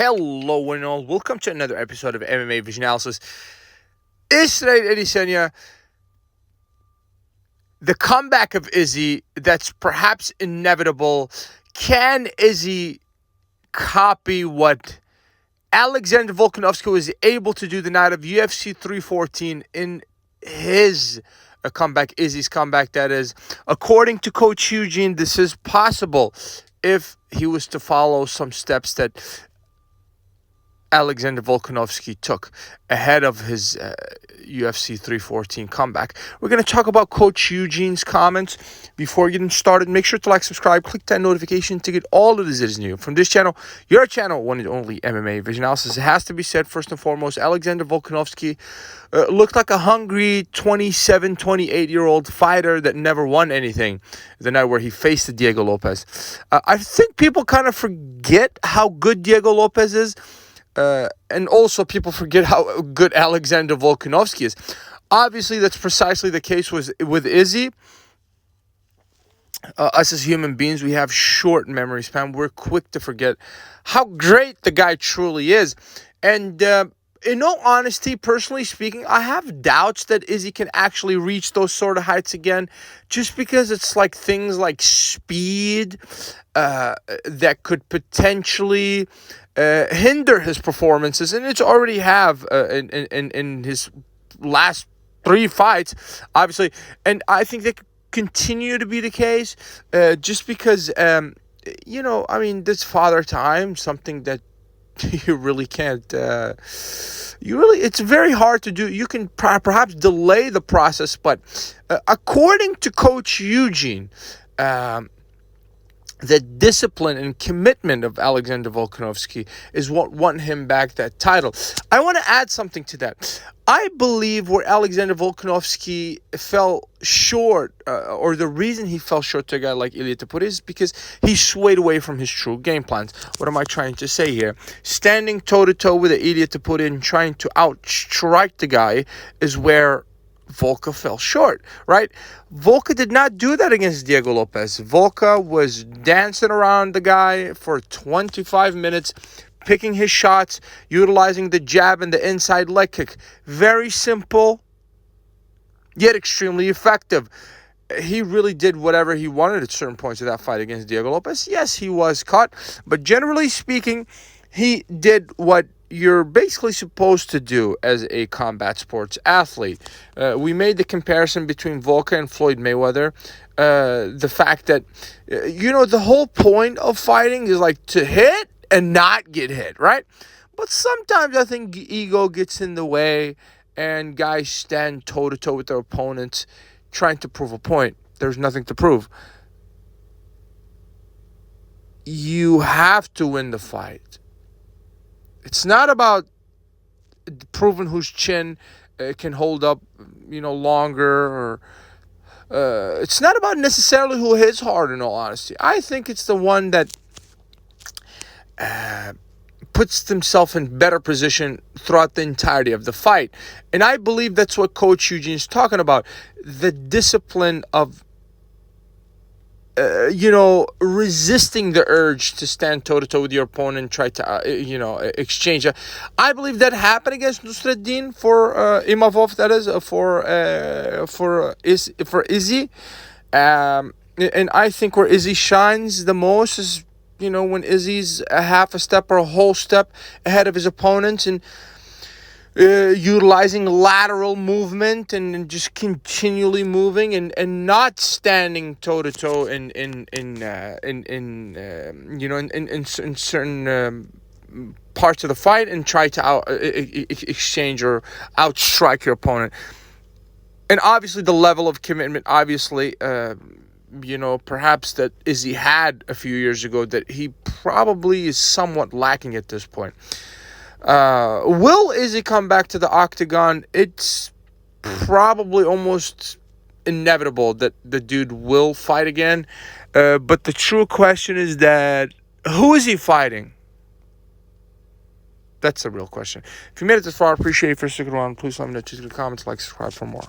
Hello, one and all. Welcome to another episode of MMA Vision Analysis. Is today Adesanya the comeback of Izzy that's perhaps inevitable? Can Izzy copy what Alexander Volkanovski was able to do the night of UFC 314 in his comeback, Izzy's comeback, that is? According to Coach Eugene, this is possible if he was to follow some steps that Alexander Volkanovski took ahead of his UFC 314 comeback. We're going to talk about Coach Eugene's comments. Before getting started, make sure to like, subscribe, click that notification to get all of this is new from this channel, your channel, one and only MMA Vision Analysis. It has to be said, first and foremost, Alexander Volkanovski looked like a hungry 27, 28-year-old fighter that never won anything the night where he faced Diego Lopez. I think people kind of forget how good Diego Lopez is. And also people forget how good Alexander Volkanovski is. Obviously, that's precisely the case with Izzy. Us as human beings, we have short memory span. We're quick to forget how great the guy truly is. And in all honesty, personally speaking, I have doubts that Izzy can actually reach those sort of heights again, just because it's like things like speed that could potentially hinder his performances, and it's already have in his last 3 fights, obviously, and I think that could continue to be the case, just because this father time, something that you really can't it's very hard to do. You can perhaps delay the process, but according to Coach Eugene, the discipline and commitment of Alexander Volkanovski is what won him back that title. I want to add something to that. I believe where Alexander Volkanovski fell short, or the reason he fell short to a guy like Ilia Topuria, is because he swayed away from his true game plans. What am I trying to say here? Standing toe-to-toe with Ilia Topuria and trying to outstrike the guy is where Volka fell short, right? Volka did not do that against Diego Lopez. Volka was dancing around the guy for 25 minutes, picking his shots, utilizing the jab and the inside leg kick. Very simple, yet extremely effective. He really did whatever he wanted at certain points of that fight against Diego Lopez. Yes, he was caught, but generally speaking, he did what you're basically supposed to do as a combat sports athlete. We made the comparison between Volka and Floyd Mayweather. The fact that, the whole point of fighting is like to hit and not get hit, right? But sometimes I think ego gets in the way and guys stand toe-to-toe with their opponents trying to prove a point. There's nothing to prove. You have to win the fight. It's not about proving whose chin can hold up, longer, or it's not about necessarily who hits hard, in all honesty. I think it's the one that puts himself in better position throughout the entirety of the fight. And I believe that's what Coach Eugene is talking about. The discipline of resisting the urge to stand toe-to-toe with your opponent and try to, exchange. I believe that happened against Nusreddin for Imavov, that is, for Izzy. And I think where Izzy shines the most is, when Izzy's a half a step or a whole step ahead of his opponents and utilizing lateral movement and just continually moving and not standing toe to toe in certain parts of the fight and try to exchange or outstrike your opponent. And obviously the level of commitment, perhaps that Izzy had a few years ago that he probably is somewhat lacking at this point. Will Izzy come back to the octagon? It's probably almost inevitable that the dude will fight again. But the true question is that, who is he fighting? That's the real question. If you made it this far, I appreciate you for sticking around. Please let me know in the comments, like, subscribe for more.